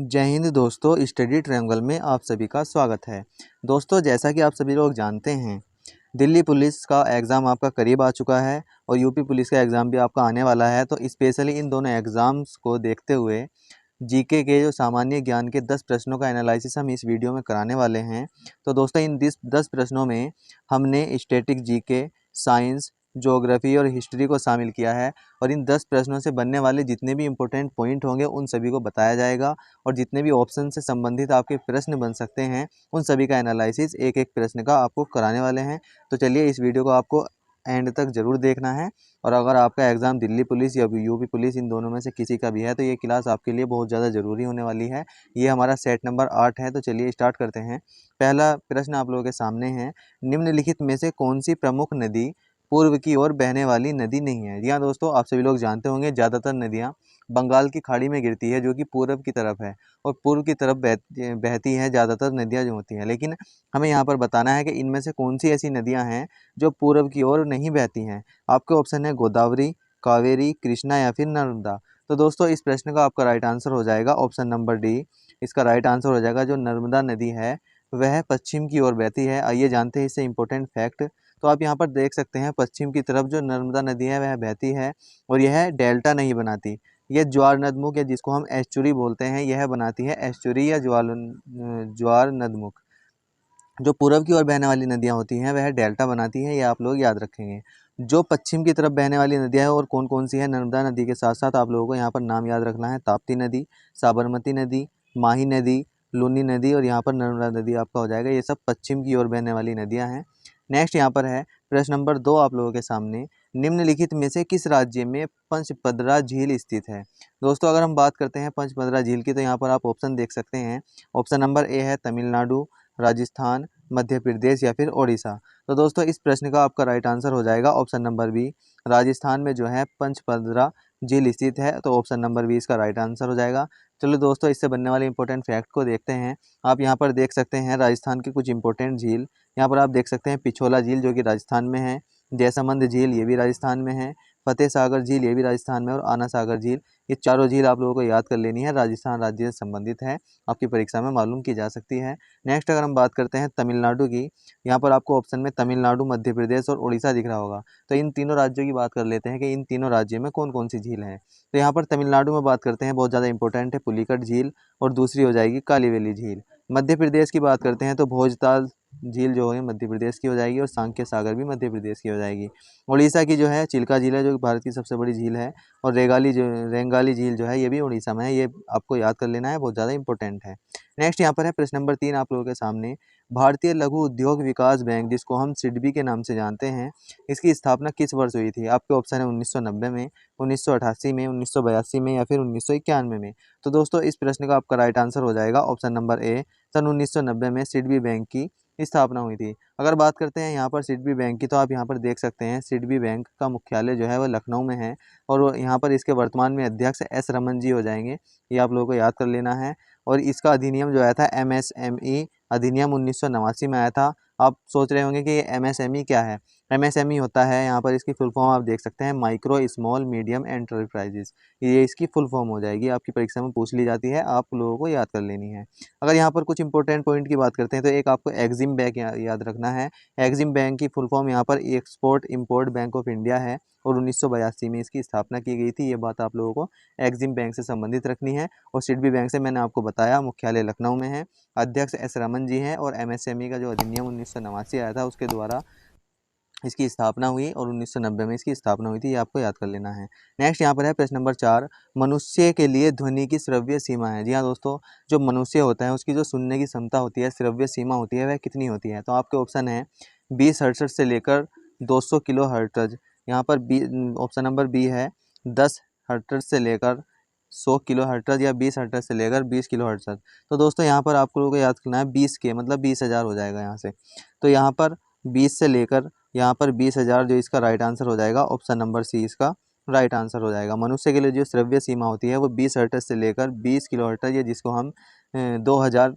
जय हिंद दोस्तों, study triangle में आप सभी का स्वागत है। दोस्तों, जैसा कि आप सभी लोग जानते हैं, दिल्ली पुलिस का एग्ज़ाम आपका करीब आ चुका है और यूपी पुलिस का एग्ज़ाम भी आपका आने वाला है। तो स्पेशली इन दोनों एग्ज़ाम्स को देखते हुए जीके के जो सामान्य ज्ञान के 10 प्रश्नों का एनालिसिस हम इस वीडियो में कराने वाले हैं। तो दोस्तों, इन 10 प्रश्नों में हमने स्टैटिक जीके, साइंस, ज्योग्राफी और हिस्ट्री को शामिल किया है और इन 10 प्रश्नों से बनने वाले जितने भी इम्पोर्टेंट पॉइंट होंगे उन सभी को बताया जाएगा और जितने भी ऑप्शन से संबंधित आपके प्रश्न बन सकते हैं उन सभी का एनालिसिस एक एक प्रश्न का आपको कराने वाले हैं। तो चलिए, इस वीडियो को आपको एंड तक ज़रूर देखना है और अगर आपका एग्ज़ाम दिल्ली पुलिस या यूपी पुलिस इन दोनों में से किसी का भी है तो ये क्लास आपके लिए बहुत ज़्यादा ज़रूरी होने वाली है। ये हमारा सेट नंबर 8 है। तो चलिए स्टार्ट करते हैं। पहला प्रश्न आप लोगों के सामने है, निम्नलिखित में से कौन सी प्रमुख नदी पूर्व की ओर बहने वाली नदी नहीं है। जी हाँ दोस्तों, आप सभी लोग जानते होंगे ज़्यादातर नदियाँ बंगाल की खाड़ी में गिरती है जो कि पूर्व की तरफ है और पूर्व की तरफ बहती हैं ज़्यादातर नदियाँ जो होती हैं। लेकिन हमें यहाँ पर बताना है कि इनमें से कौन सी ऐसी नदियाँ हैं जो पूर्व की ओर नहीं बहती हैं। आपके ऑप्शन है गोदावरी, कावेरी, कृष्णा या फिर नर्मदा। तो दोस्तों, इस प्रश्न का आपका राइट आंसर हो जाएगा ऑप्शन नंबर डी। इसका राइट आंसर हो जाएगा जो नर्मदा नदी है वह पश्चिम की ओर बहती है। आइए जानते हैं इससे इंपॉर्टेंट फैक्ट। तो आप यहाँ पर देख सकते हैं पश्चिम की तरफ जो नर्मदा नदी है वह बहती है और यह डेल्टा नहीं बनाती। यह ज्वार नदमुख या जिसको हम एस्चुरी बोलते हैं यह बनाती है एस्चुरी या ज्वार नदमुख। जो पूर्व की ओर बहने वाली नदियाँ होती हैं वह डेल्टा बनाती है, ये आप लोग याद रखेंगे। जो पश्चिम की तरफ बहने वाली नदियाँ हैं और कौन कौन सी है, नर्मदा नदी के साथ साथ आप लोगों को यहाँ पर नाम याद रखना है, ताप्ती नदी, साबरमती नदी, माही नदी, लूनी नदी और यहाँ पर नर्मदा नदी आपका हो जाएगा। ये सब पश्चिम की ओर बहने वाली नदियाँ हैं। नेक्स्ट यहाँ पर है प्रश्न नंबर 2 आप लोगों के सामने, निम्नलिखित में से किस राज्य में पंचपदरा झील स्थित है। दोस्तों, अगर हम बात करते हैं पंचपदरा झील की तो यहाँ पर आप ऑप्शन देख सकते हैं। ऑप्शन नंबर ए है तमिलनाडु, राजस्थान, मध्य प्रदेश या फिर ओडिशा। तो दोस्तों, इस प्रश्न का आपका राइट आंसर हो जाएगा ऑप्शन नंबर बी। राजस्थान में जो है पंचपदरा झील स्थित है, तो ऑप्शन नंबर बी इसका राइट आंसर हो जाएगा। चलो दोस्तों, इससे बनने वाले इंपॉर्टेंट फैक्ट को देखते हैं। आप यहाँ पर देख सकते हैं राजस्थान की कुछ इंपॉर्टेंट झील। यहाँ पर आप देख सकते हैं पिछोला झील जो कि राजस्थान में है, जयसमंद झील ये भी राजस्थान में है, फतेह सागर झील ये भी राजस्थान में और आना सागर झील। ये चारों झील आप लोगों को याद कर लेनी है, राजस्थान राज्य से संबंधित है, आपकी परीक्षा में मालूम की जा सकती है। नेक्स्ट अगर हम बात करते हैं तमिलनाडु की, यहाँ पर आपको ऑप्शन में तमिलनाडु, मध्य प्रदेश और उड़ीसा दिख रहा होगा। तो इन तीनों राज्यों की बात कर लेते हैं कि इन तीनों राज्यों में कौन कौन सी झील है। तो यहाँ पर तमिलनाडु में बात करते हैं, बहुत ज़्यादा इंपॉर्टेंट है, पुलिकट झील और दूसरी हो जाएगी कालीवेली झील। मध्य प्रदेश की बात करते हैं तो भोजताल झील जो है मध्य प्रदेश की हो जाएगी और सांख्य सागर भी मध्य प्रदेश की हो जाएगी। उड़ीसा की जो है चिल्का झील है जो कि भारत की सबसे बड़ी झील है और रेंगाली झील जो है ये भी उड़ीसा में है। ये आपको याद कर लेना है, बहुत ज़्यादा इंपॉर्टेंट है। नेक्स्ट यहाँ पर है प्रश्न नंबर 3 आप लोगों के सामने, भारतीय लघु उद्योग विकास बैंक जिसको हम सिडबी के नाम से जानते हैं, इसकी स्थापना किस वर्ष हुई थी। आपके ऑप्शन है 1990 में, 1988 में, 1982 में या फिर 1991 में। तो दोस्तों, इस प्रश्न का आपका राइट आंसर हो जाएगा ऑप्शन नंबर ए, सन 1990 में सिडबी बैंक की स्थापना हुई थी। अगर बात करते हैं यहाँ पर सिडबी बैंक की तो आप यहाँ पर देख सकते हैं सिडबी बैंक का मुख्यालय जो है वह लखनऊ में है और यहाँ पर इसके वर्तमान में अध्यक्ष एस रमन जी हो जाएंगे, ये आप लोगों को याद कर लेना है। और इसका अधिनियम जो आया था एमएसएमई अधिनियम 1989 में आया था। आप सोच रहे होंगे कि ये एमएसएमई क्या है। एमएसएमई होता है, यहाँ पर इसकी फुल फॉर्म आप देख सकते हैं, माइक्रो स्मॉल मीडियम एंटरप्राइजेस, ये इसकी फुल फॉर्म हो जाएगी, आपकी परीक्षा में पूछ ली जाती है, आप लोगों को याद कर लेनी है। अगर यहाँ पर कुछ इंपॉर्टेंट पॉइंट की बात करते हैं तो एक आपको एग्जिम बैंक याद रखना है। एग्जिम बैंक की फुल फॉर्म यहाँ पर export import bank of India है और 1982 में इसकी स्थापना की गई थी। ये बात आप लोगों को एग्जिम बैंक से संबंधित रखनी है। और सिडबी बैंक से मैंने आपको बताया मुख्यालय लखनऊ में है, अध्यक्ष एस रमन जी हैं और एमएसएमई का जो अधिनियम 1989 आया था उसके द्वारा इसकी स्थापना हुई और 1990 में इसकी स्थापना हुई थी, ये आपको याद कर लेना है। नेक्स्ट यहाँ पर है प्रश्न नंबर 4, मनुष्य के लिए ध्वनि की श्रव्य सीमा है। जी हाँ दोस्तों, जो मनुष्य होता है उसकी जो सुनने की क्षमता होती है, श्रव्य सीमा होती है, वह कितनी होती है। तो आपके ऑप्शन है 20 हर्ट्ज से लेकर 200 किलो हर्ट्ज। यहाँ पर बी ऑप्शन नंबर बी है 10 हर्ट्ज से लेकर 100 किलो हर्ट्ज या 20 हर्ट्ज से लेकर 20 किलो हर्ट्ज। तो दोस्तों, यहाँ पर आपको लोगों को याद करना है 20 के मतलब 20,000 हो जाएगा यहाँ से। तो यहाँ पर 20 से लेकर यहाँ पर 20,000 जो इसका राइट आंसर हो जाएगा, ऑप्शन नंबर सी इसका राइट आंसर हो जाएगा। मनुष्य के लिए जो श्रव्य सीमा होती है वो 20 हर्ट्ज से लेकर 20 किलो हर्ट्ज या जिसको हम 2000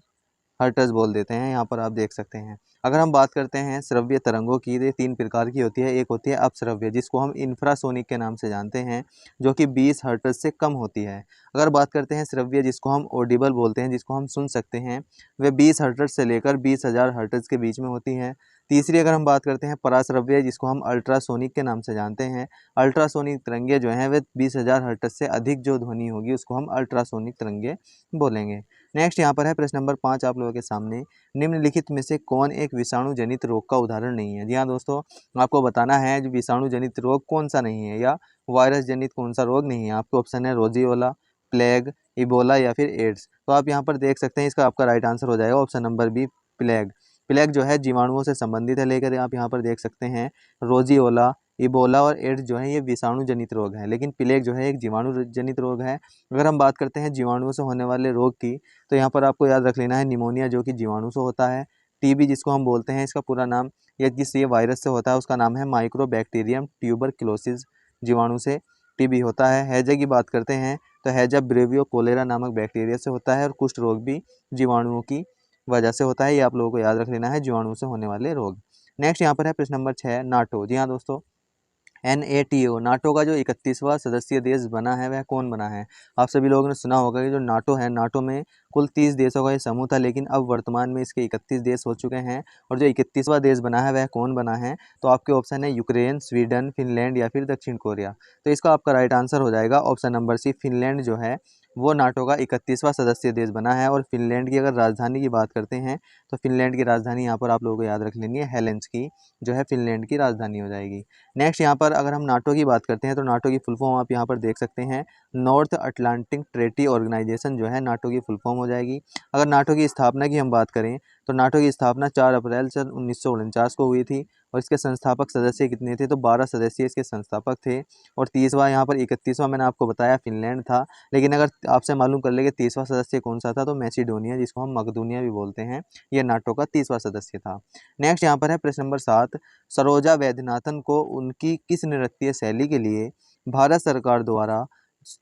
हर्ट्ज बोल देते हैं, यहाँ पर आप देख सकते हैं। अगर हम बात करते हैं श्रव्य तरंगों की, ये 3 प्रकार की होती है। एक होती है अपश्रव्य, जिसको हम इंफ्रासोनिक के नाम से जानते हैं, जो कि 20 हर्ट्ज से कम होती है। अगर बात करते हैं श्रव्य, जिसको हम ऑडिबल बोलते हैं, जिसको हम सुन सकते हैं, वे 20 हर्ट्ज से लेकर 20,000 हर्ट्ज के बीच में होती हैं। तीसरी अगर हम बात करते हैं पराश्रव्य, जिसको हम अल्ट्रासोनिक के नाम से जानते हैं। अल्ट्रासोनिक तरंगे जो हैं वे 20,000 हर्ट्ज से अधिक जो ध्वनि होगी उसको हम अल्ट्रासोनिक तरंगे बोलेंगे। नेक्स्ट यहाँ पर है प्रश्न नंबर 5 आप लोगों के सामने, निम्नलिखित में से कौन एक विषाणु जनित रोग का उदाहरण नहीं है। जी हाँ दोस्तों, आपको बताना है जो विषाणु जनित रोग कौन सा नहीं है या वायरस जनित कौन सा रोग नहीं है। आपको ऑप्शन है रोजीओला, प्लेग, इबोला या फिर एड्स। तो आप यहाँ पर देख सकते हैं, इसका आपका राइट आंसर हो जाएगा option number B, plague. Plague जो है जीवाणुओं से संबंधित है, लेकर आप यहाँ पर देख सकते हैं रोजीओला, इबोला और एड्स जो है ये विषाणु जनित रोग है, लेकिन प्लेग जो है एक जीवाणु जनित रोग है। अगर हम बात करते हैं जीवाणुओं से होने वाले रोग की, तो यहाँ पर आपको याद रख लेना है निमोनिया, जो कि जीवाणु से होता है। टीबी जिसको हम बोलते हैं, इसका पूरा नाम या जिस ये वायरस से होता है उसका नाम है माइक्रोबैक्टीरियम ट्यूबरक्लोसिस, जीवाणु से टीबी होता है। हैजा की बात करते हैं तो हैजा ब्रेवियो कोलेरा नामक बैक्टीरिया से होता है, और कुष्ठ रोग भी जीवाणुओं की वजह से होता है। ये आप लोगों को याद रख लेना है, जीवाणु से होने वाले रोग। नेक्स्ट यहाँ पर है प्रश्न नंबर 6, नाटो। जी हाँ दोस्तों, NATO, नाटो का जो 31वां सदस्यीय देश बना है वह कौन बना है। आप सभी लोगों ने सुना होगा कि जो नाटो है, नाटो में कुल 30 देशों का ये समूह था, लेकिन अब वर्तमान में इसके 31 देश हो चुके हैं। और जो 31वां देश बना है वह कौन बना है, तो आपके ऑप्शन है यूक्रेन, स्वीडन, फिनलैंड या फिर दक्षिण कोरिया। तो इसका आपका राइट आंसर हो जाएगा ऑप्शन नंबर सी, फिनलैंड जो है वो नाटो का 31वां सदस्यीय देश बना है। और फिनलैंड की अगर राजधानी की बात करते हैं तो फिनलैंड की राजधानी यहाँ पर आप लोगों को याद रख लेनी है, हेलेंस्की जो है फिनलैंड की राजधानी हो जाएगी। नेक्स्ट यहाँ पर अगर हम नाटो की बात करते हैं तो नाटो की फुल फॉर्म आप यहाँ पर देख सकते हैं, नॉर्थ अटलांटिक ट्रेटी ऑर्गेनाइजेशन जो है नाटो की फुल फॉर्म हो जाएगी। अगर नाटो की स्थापना की हम बात करें तो नाटो की स्थापना 4 अप्रैल सन 1949 को हुई थी। और इसके संस्थापक सदस्य कितने थे, तो 12 सदस्य इसके संस्थापक थे। और 30वां यहाँ पर 31वां मैंने आपको बताया फिनलैंड था, लेकिन अगर आपसे मालूम कर ले कि 30वां सदस्य कौन सा था, तो मैसिडोनिया, जिसको हम मकदूनिया भी बोलते हैं, ये नाटो का 30वां सदस्य था। नेक्स्ट यहाँ पर है प्रश्न नंबर 7, सरोजा वैद्यनाथन को उनकी किस नृत्य शैली के लिए भारत सरकार द्वारा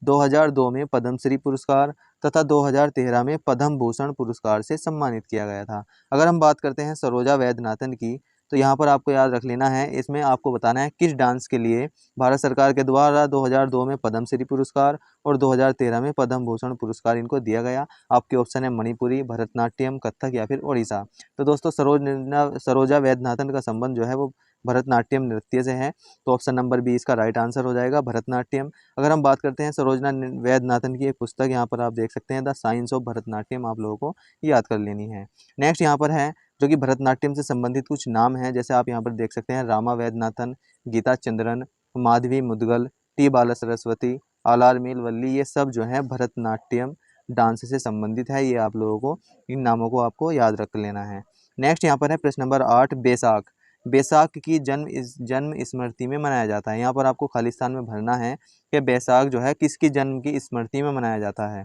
2002 में पद्मश्री पुरस्कार तथा 2013 में पद्म भूषण पुरस्कार से सम्मानित किया गया था। अगर हम बात करते हैं सरोजा वैद्यनाथन की, तो यहाँ पर आपको याद रख लेना है, इसमें आपको बताना है किस डांस के लिए भारत सरकार के द्वारा 2002 में पद्मश्री पुरस्कार और 2013 में पद्म भूषण पुरस्कार इनको दिया गया। आपके ऑप्शन है मणिपुरी, भरतनाट्यम, कथक या फिर ओडिशा। तो दोस्तों सरोजा वैद्यनाथन का संबंध जो है वो भरतनाट्यम नृत्य से है, तो ऑप्शन नंबर बी इसका राइट आंसर हो जाएगा, भरतनाट्यम। अगर हम बात करते हैं सरोजना वैद्यनाथन की एक पुस्तक यहाँ पर आप देख सकते हैं, द साइंस ऑफ भरतनाट्यम, आप लोगों को याद कर लेनी है। नेक्स्ट यहाँ पर है जो कि भरतनाट्यम से संबंधित कुछ नाम हैं, जैसे आप यहाँ पर देख सकते हैं रामा वैद्यनाथन, गीता चंद्रन, माधवी मुदगल, टी बाला सरस्वती, आलार मील वल्ली, ये सब जो है भरतनाट्यम डांस से संबंधित है। ये आप लोगों को इन नामों को आपको याद रख लेना है। नेक्स्ट यहाँ पर है प्रश्न नंबर 8, बैसाख। बैसाख की जन्म स्मृति में मनाया जाता है। यहाँ पर आपको खाली स्थान में भरना है कि बैसाख जो है किसकी जन्म की स्मृति में मनाया जाता है।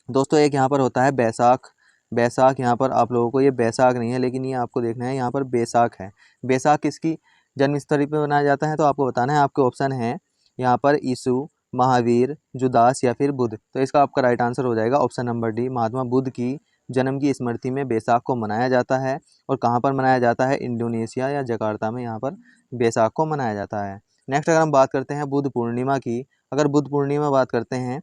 दोस्तों एक यहाँ पर होता है बैसाख, बैसाख यहाँ पर आप लोगों को ये बैसाख नहीं है, लेकिन ये आपको देखना है यहाँ पर बैसाख है। बैसाख किसकी जन्म स्थली पे मनाया जाता है, तो आपको बताना है। आपके ऑप्शन है यहाँ पर यीशु, महावीर, जुदास या फिर बुद्ध। तो इसका आपका राइट आंसर हो जाएगा option number D, Mahatma Buddha की जन्म की स्मृति में बैसाख को मनाया जाता है। और कहाँ पर मनाया जाता है, इंडोनेशिया या जकार्ता में यहाँ पर बैसाख को मनाया जाता है। नेक्स्ट अगर हम बात करते हैं बुद्ध पूर्णिमा की, अगर बुद्ध पूर्णिमा बात करते हैं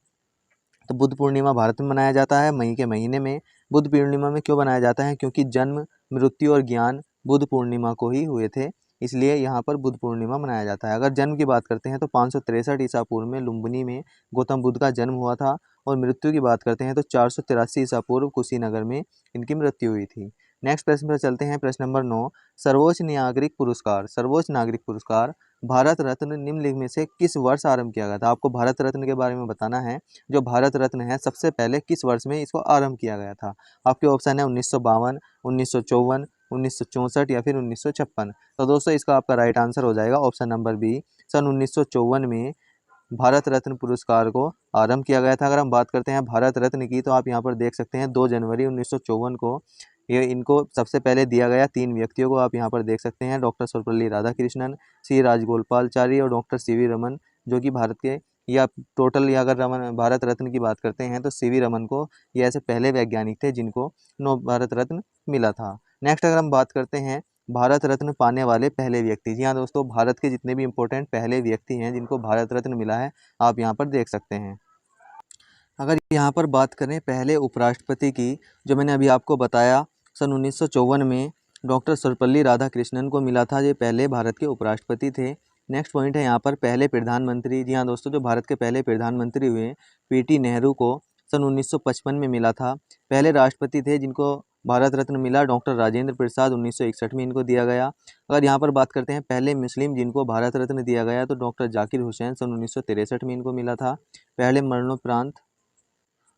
तो बुद्ध पूर्णिमा भारत में मनाया जाता है मई के महीने में। बुद्ध पूर्णिमा में क्यों मनाया जाता है, क्योंकि जन्म, मृत्यु और ज्ञान बुद्ध पूर्णिमा को ही हुए थे, इसलिए यहाँ पर बुद्ध पूर्णिमा मनाया जाता है। अगर जन्म की बात करते हैं तो 563 ईसा पूर्व में लुम्बिनी में गौतम बुद्ध का जन्म हुआ था। और मृत्यु की बात करते हैं तो 483 ईसा पूर्व कुशीनगर में इनकी मृत्यु हुई थी। नेक्स्ट प्रश्न पर चलते हैं, प्रश्न नंबर 9, सर्वोच्च नागरिक पुरस्कार। सर्वोच्च नागरिक पुरस्कार भारत रत्न निम्नलिखित में से किस वर्ष आरंभ किया गया था। आपको भारत रत्न के बारे में बताना है। जो भारत रत्न है सबसे पहले किस वर्ष में इसको आरंभ किया गया था। आपके ऑप्शन है 1952, 1954, 1964 या फिर 1956। तो दोस्तों इसका आपका राइट आंसर हो जाएगा ऑप्शन नंबर बी, सन 1954 में भारत रत्न पुरस्कार को आरंभ किया गया था। अगर हम बात करते हैं भारत रत्न की, तो आप यहाँ पर देख सकते हैं 2 जनवरी 1954 को ये इनको सबसे पहले दिया गया। 3 व्यक्तियों को आप यहाँ पर देख सकते हैं, डॉक्टर सर्वपल्ली राधाकृष्णन, सी राजगोपालाचारी और डॉक्टर सीवी रमन, जो कि भारत के या टोटल या अगर रमन भारत रत्न की बात करते हैं तो सीवी रमन को ये ऐसे पहले वैज्ञानिक थे जिनको भारत रत्न मिला था। नेक्स्ट अगर हम बात करते हैं भारत रत्न पाने वाले पहले व्यक्ति, जी हाँ दोस्तों, भारत के जितने भी इंपॉर्टेंट पहले व्यक्ति हैं जिनको भारत रत्न मिला है, आप यहाँ पर देख सकते हैं। अगर यहाँ पर बात करें पहले उपराष्ट्रपति की, जो मैंने अभी आपको बताया सन 1954 में डॉक्टर सर्वपल्ली राधाकृष्णन को मिला था, ये पहले भारत के उपराष्ट्रपति थे। नेक्स्ट पॉइंट है यहाँ पर पहले प्रधानमंत्री, जी हाँ दोस्तों, जो भारत के पहले प्रधानमंत्री हुए पीटी नेहरू को सन 1955 में मिला था। पहले राष्ट्रपति थे जिनको भारत रत्न मिला, डॉक्टर राजेंद्र प्रसाद, 1961 में इनको दिया गया। अगर यहाँ पर बात करते हैं पहले मुस्लिम जिनको भारत रत्न दिया गया, तो डॉक्टर जाकिर हुसैन, सन 1963 में इनको मिला था। पहले मरणोपरांत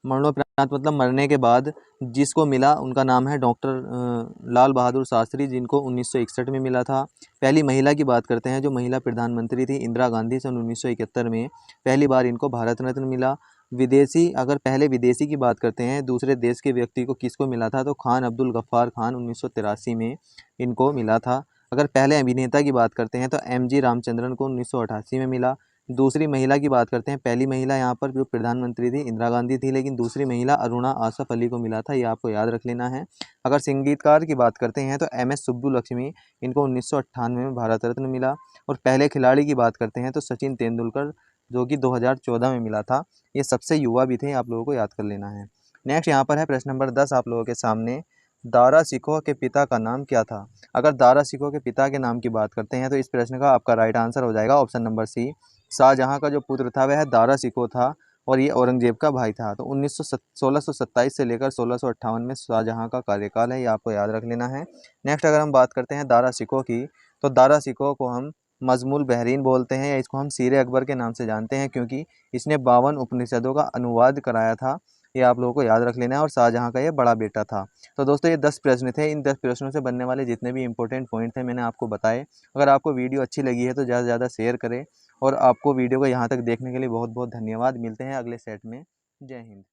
मतलब मरने के बाद जिसको मिला उनका नाम है डॉक्टर लाल बहादुर शास्त्री, जिनको 1961 में मिला था। पहली महिला की बात करते हैं, जो महिला प्रधानमंत्री थी इंदिरा गांधी, सन 1971 में पहली बार इनको भारत रत्न मिला। विदेशी, अगर पहले विदेशी की बात करते हैं, दूसरे देश के व्यक्ति को किसको मिला था, तो खान अब्दुल गफ्फार खान, 1983 में इनको मिला था। अगर पहले अभिनेता की बात करते हैं तो एमजी रामचंद्रन को 1988 में मिला। दूसरी महिला की बात करते हैं, पहली महिला यहाँ पर जो प्रधानमंत्री थी इंदिरा गांधी थी, लेकिन दूसरी महिला अरुणा आसफ अली को मिला था, ये आपको याद रख लेना है। अगर संगीतकार की बात करते हैं तो एमएस सुब्बुलक्ष्मी, इनको 1998 में भारत रत्न मिला। और पहले खिलाड़ी की बात करते हैं तो सचिन तेंदुलकर, जो कि 2014 में मिला था। ये सबसे युवा भी थे, आप लोगों को याद कर लेना है। नेक्स्ट यहाँ पर है प्रश्न नंबर 10 आप लोगों के सामने, दारा शिकोह के पिता का नाम क्या था। अगर दारा शिकोह के पिता के नाम की बात करते हैं तो इस प्रश्न का आपका राइट आंसर हो जाएगा ऑप्शन नंबर सी, शाहजहाँ का जो पुत्र था वह दारा शिकोह था और ये औरंगजेब का भाई था। तो 1627 से लेकर 1658 में शाहजहाँ का कार्यकाल है, ये आपको याद रख लेना है। नेक्स्ट अगर हम बात करते हैं दारा शिकोह की, तो दारा शिकोह को हम मजमुल बहरीन बोलते हैं, या इसको हम सीरे अकबर के नाम से जानते हैं, क्योंकि इसने 52 उपनिषदों का अनुवाद कराया था, ये आप लोगों को याद रख लेना है। और शाहजहाँ का ये बड़ा बेटा था। तो दोस्तों ये 10 प्रश्न थे, इन 10 प्रश्नों से बनने वाले जितने भी इंपॉर्टेंट पॉइंट थे मैंने आपको बताए। अगर आपको वीडियो अच्छी लगी है तो ज़्यादा से ज़्यादा शेयर करें, और आपको वीडियो को यहाँ तक देखने के लिए बहुत बहुत धन्यवाद। मिलते हैं अगले सेट में। जय हिंद।